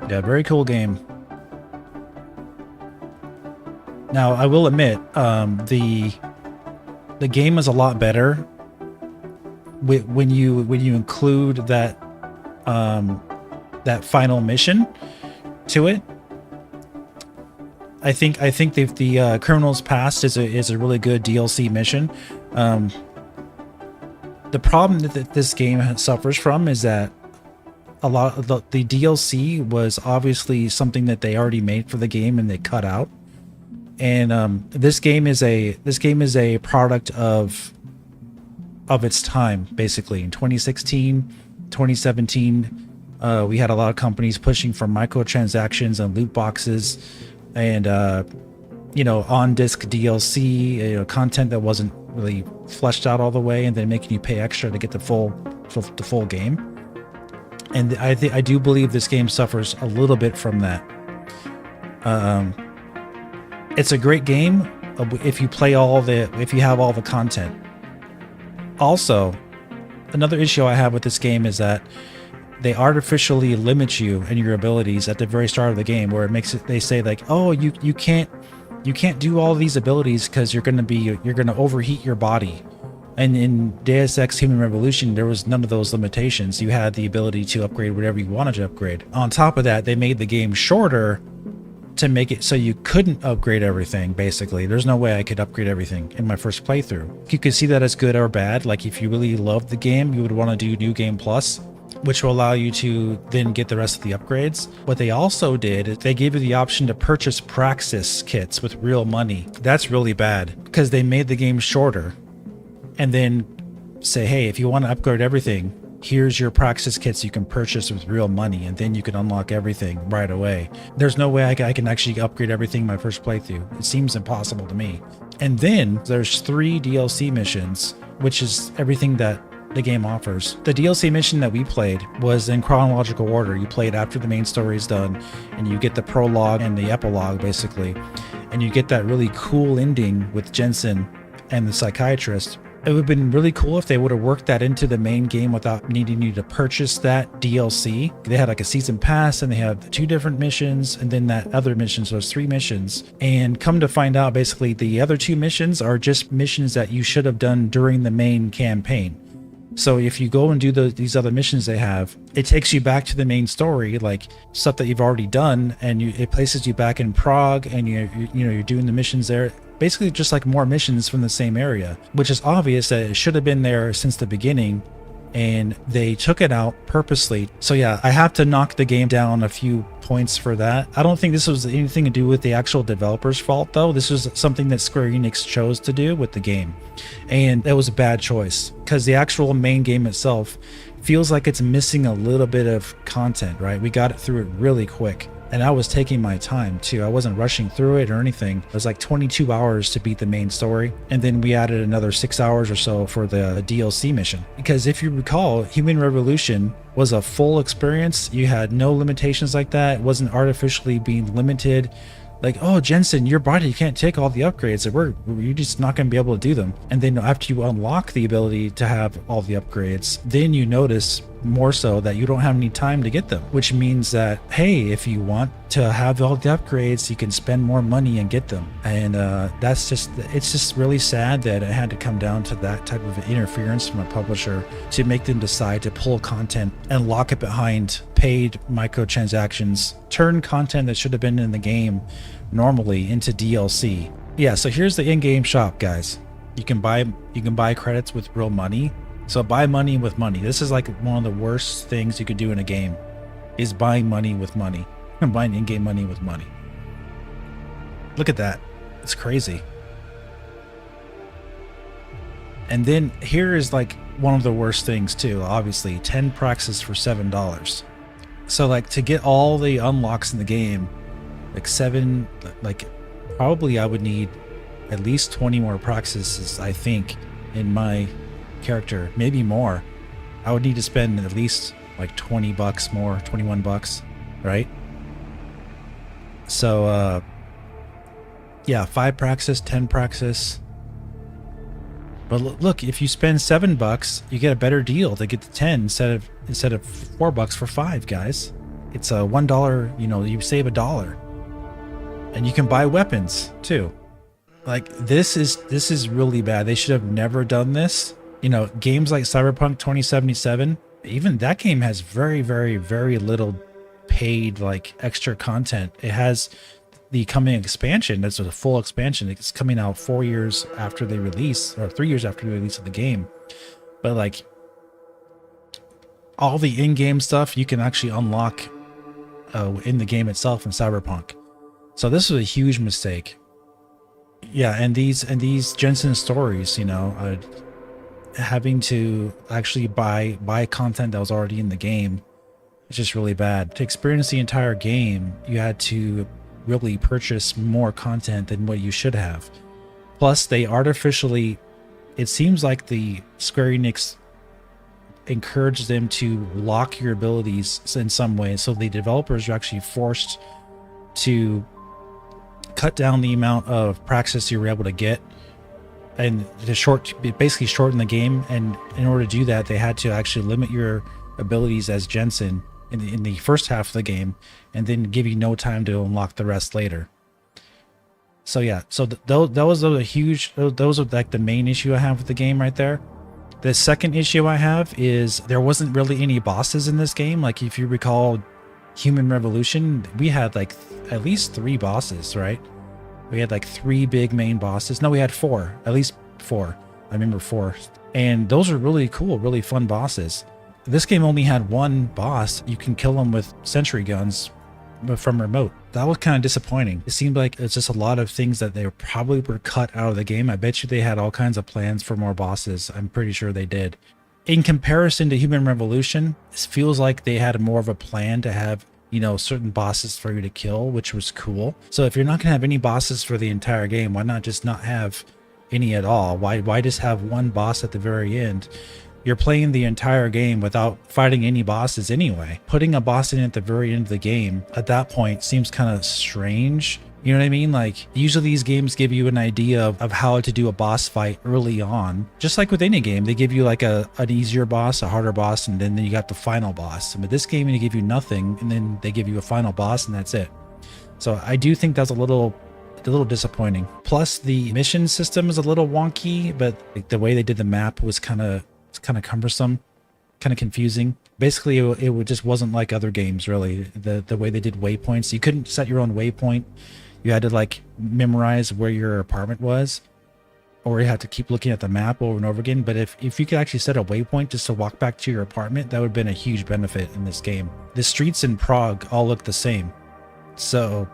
Yeah, very cool game. Now, I will admit, the game is a lot better when you include that that final mission to it. I think the Criminal's Past is a really good DLC mission. The problem that this game suffers from is that a lot of the DLC was obviously something that they already made for the game and they cut out. And this game is a product of its time, basically. In 2016, 2017, we had a lot of companies pushing for microtransactions and loot boxes, and on-disc DLC, content that wasn't really fleshed out all the way, and then making you pay extra to get the full game. And I do believe this game suffers a little bit from that. It's a great game if you have all the content. Also, another issue I have with this game is that they artificially limit you and your abilities at the very start of the game, where they say like, oh, you can't do all these abilities because you're gonna overheat your body. And in Deus Ex Human Revolution, there was none of those limitations. You had the ability to upgrade whatever you wanted to upgrade. On top of that, they made the game shorter to make it so you couldn't upgrade everything. Basically, there's no way I could upgrade everything in my first playthrough. You could see that as good or bad. Like, if you really loved the game, you would want to do New Game Plus, which will allow you to then get the rest of the upgrades. What they also did is they gave you the option to purchase Praxis kits with real money. That's really bad, because they made the game shorter and then say, hey, if you want to upgrade everything, here's your Praxis kits you can purchase with real money, and then you can unlock everything right away. There's no way I can actually upgrade everything in my first playthrough. It seems impossible to me. And then there's 3 DLC missions, which is everything that the game offers. The DLC mission that we played was in chronological order. You play it after the main story is done, and you get the prologue and the epilogue, basically. And you get that really cool ending with Jensen and the psychiatrist. It would have been really cool if they would have worked that into the main game without needing you to purchase that DLC. They had like a season pass, and they had 2 different missions, and then that other mission, so there's 3 missions. And come to find out, basically, the other 2 missions are just missions that you should have done during the main campaign. So if you go and do these other missions they have, it takes you back to the main story, like stuff that you've already done, and it places you back in Prague, and you're doing the missions there. Basically just like more missions from the same area, which is obvious that it should have been there since the beginning, and they took it out purposely. So yeah, I have to knock the game down a few points for that. I don't think this was anything to do with the actual developer's fault, though. This was something that Square Enix chose to do with the game, and that was a bad choice, because the actual main game itself feels like it's missing a little bit of content, right? We got it through it really quick, and I was taking my time too. I wasn't rushing through it or anything. It was like 22 hours to beat the main story, and then we added another 6 hours or so for the DLC mission. Because if you recall, Human Revolution was a full experience. You had no limitations like that. It wasn't artificially being limited. Like, oh, Jensen, your body can't take all the upgrades. You're just not going to be able to do them. And then after you unlock the ability to have all the upgrades, then you notice more so that you don't have any time to get them, which means that, hey, if you want to have all the upgrades, you can spend more money and get them. And it's just really sad that it had to come down to that type of interference from a publisher to make them decide to pull content and lock it behind paid microtransactions, turn content that should have been in the game normally into DLC. Yeah, so here's the in-game shop, guys. You can buy credits with real money. So buy money with money. This is like one of the worst things you could do in a game, is buying money with money, and buying in-game money with money. Look at that. It's crazy. And then here is like one of the worst things too, obviously, 10 Praxis for $7. So like, to get all the unlocks in the game, probably I would need at least 20 more Praxises, I think, in my character, maybe more. I would need to spend at least like $20 more, $21, right? So yeah, 5 Praxis, 10 Praxis. But look, if you spend $7, you get a better deal to get the 10 instead of $4 for 5, guys. It's a $1, you know, you save $1, and you can buy weapons too. Like this is really bad. They should have never done this. You know, games like Cyberpunk 2077, even that game has very, very, very little paid like extra content. It has the coming expansion. That's a full expansion. It's coming out 4 years after they release, or 3 years after the release of the game. But like all the in-game stuff you can actually unlock in the game itself in Cyberpunk. So this was a huge mistake. Yeah, and these Jensen stories, you know, having to actually buy content that was already in the game, it's just really bad. To experience the entire game, you had to really purchase more content than what you should have. Plus, they artificially, it seems like the Square Enix encouraged them to lock your abilities in some way, so the developers are actually forced to cut down the amount of praxis you were able to get, and to basically shorten the game. And in order to do that, they had to actually limit your abilities as Jensen in the first half of the game, and then give you no time to unlock the rest later. So yeah, so those are like the main issue I have with the game right there. The second issue I have is there wasn't really any bosses in this game. Like if you recall Human Revolution, we had like at least 3 bosses, right? We had like 3 big main bosses. No, we had 4, at least 4. I remember 4. And those are really cool, really fun bosses. This game only had 1 boss. You can kill him with sentry guns from remote. That was kind of disappointing. It seemed like it's just a lot of things that they probably were cut out of the game. I bet you they had all kinds of plans for more bosses. I'm pretty sure they did. In comparison to Human Revolution, it feels like they had more of a plan to have, you know, certain bosses for you to kill, which was cool. So if you're not gonna have any bosses for the entire game, why not just not have any at all? Why just have 1 boss at the very end? You're playing the entire game without fighting any bosses anyway. Putting a boss in at the very end of the game at that point seems kind of strange. You know what I mean? Like usually these games give you an idea of how to do a boss fight early on. Just like with any game, they give you like an easier boss, a harder boss, and then you got the final boss. But this game, they give you nothing, and then they give you a final boss, and that's it. So I do think that's a little disappointing. Plus the mission system is a little wonky, but like the way they did the map was kind of cumbersome, kind of confusing. Basically, it just wasn't like other games, really. The way they did waypoints, you couldn't set your own waypoint. You had to like memorize where your apartment was, or you had to keep looking at the map over and over again. But if you could actually set a waypoint just to walk back to your apartment, that would have been a huge benefit in this game. The streets in Prague all look the same, so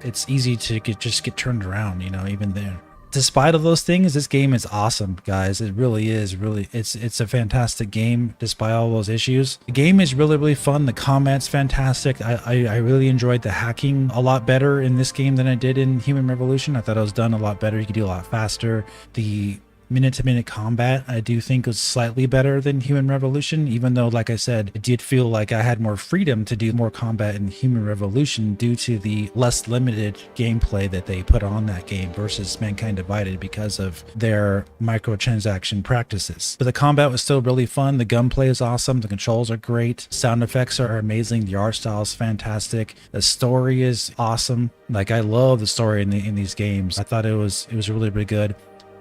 it's easy to just get turned around, you know, even there. Despite of those things, this game is awesome, guys. It really is. It's a fantastic game despite all those issues. The game is really fun. The combat's fantastic. I really enjoyed the hacking a lot better in this game than I did in Human Revolution. I thought it was done a lot better. You could do a lot faster. The minute-to-minute combat I do think was slightly better than Human Revolution, even though, like I said, it did feel like I had more freedom to do more combat in Human Revolution due to the less limited gameplay that they put on that game versus Mankind Divided because of their microtransaction practices. But the combat was still really fun. The gunplay is awesome. The controls are great. Sound effects are amazing. The art style is fantastic. The story is awesome. Like I love the story in these games. I thought it was really good.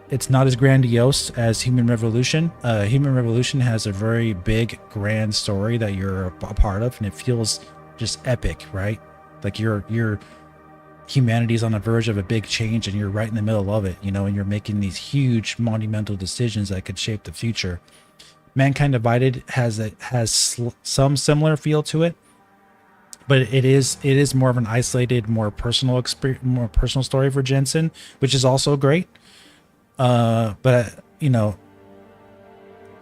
It's not as grandiose as Human Revolution. Human Revolution has a very big, grand story that you're a part of, and it feels just epic, right? Like your humanity's on the verge of a big change, and you're right in the middle of it, you know, and you're making these huge, monumental decisions that could shape the future. Mankind Divided has some similar feel to it, but it is more of an isolated, more personal experience, more personal story for Jensen, which is also great. But you know,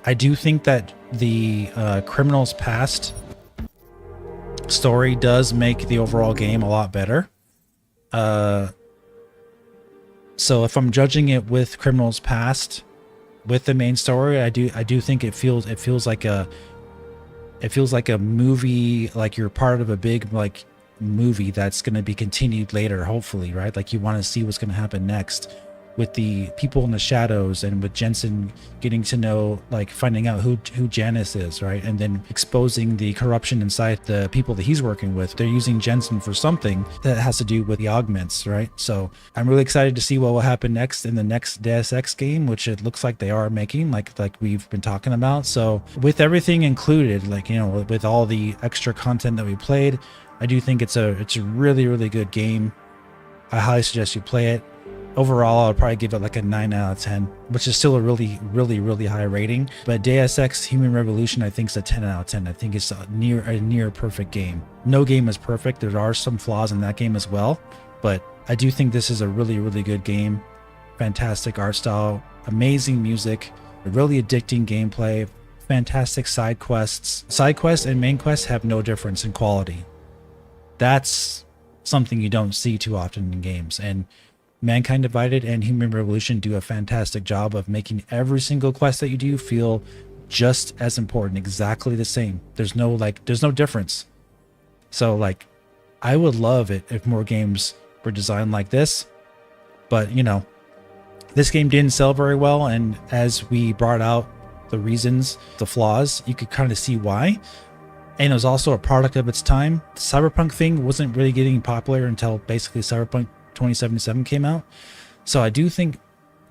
I do think that the criminal's past story does make the overall game a lot better. So if I'm judging it with criminal's past with the main story, I do think it feels like a movie, like you're part of a big like movie that's going to be continued later, hopefully, right? Like you want to see what's going to happen next. with the people in the shadows, and with Jensen getting to know, like finding out who Janice is, right? And then exposing the corruption inside the people that he's working with. They're using Jensen for something that has to do with the augments, right? So I'm really excited to see what will happen next in the next Deus Ex game, which it looks like they are making, like we've been talking about. So with everything included, like, you know, with all the extra content that we played, I do think it's a really, really good game. I highly suggest you play it. Overall, I'll probably give it like a 9 out of 10, which is still a really, really, really high rating. But Deus Ex Human Revolution, I think, is a 10 out of 10. I think it's a near perfect game. No game is perfect. There are some flaws in that game as well, but I do think this is a really, really good game. Fantastic art style, amazing music, really addicting gameplay, fantastic side quests. Side quests and main quests have no difference in quality. That's something you don't see too often in games, and Mankind Divided and Human Revolution do a fantastic job of making every single quest that you do feel just as important, exactly the same. There's no difference. So like, I would love it if more games were designed like this, but you know, this game didn't sell very well, and as we brought out the reasons, the flaws, you could kind of see why. And it was also a product of its time. The Cyberpunk thing wasn't really getting popular until basically Cyberpunk 2077 came out. So I do think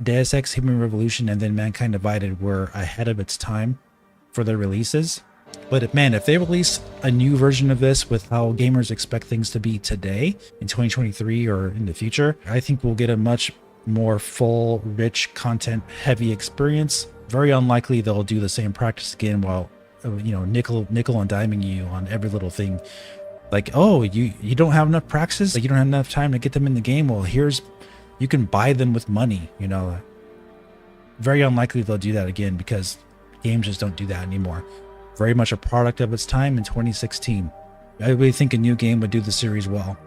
Deus Ex Human Revolution and then Mankind Divided were ahead of its time for their releases. But if they release a new version of this with how gamers expect things to be today in 2023 or in the future, I think we'll get a much more full, rich, content heavy experience. Very unlikely they'll do the same practice again while, you know, nickel and diming you on every little thing. Like, oh, you don't have enough praxis, like you don't have enough time to get them in the game. Well, you can buy them with money, you know. Very unlikely they'll do that again, because games just don't do that anymore. Very much a product of its time in 2016. I really think a new game would do the series well.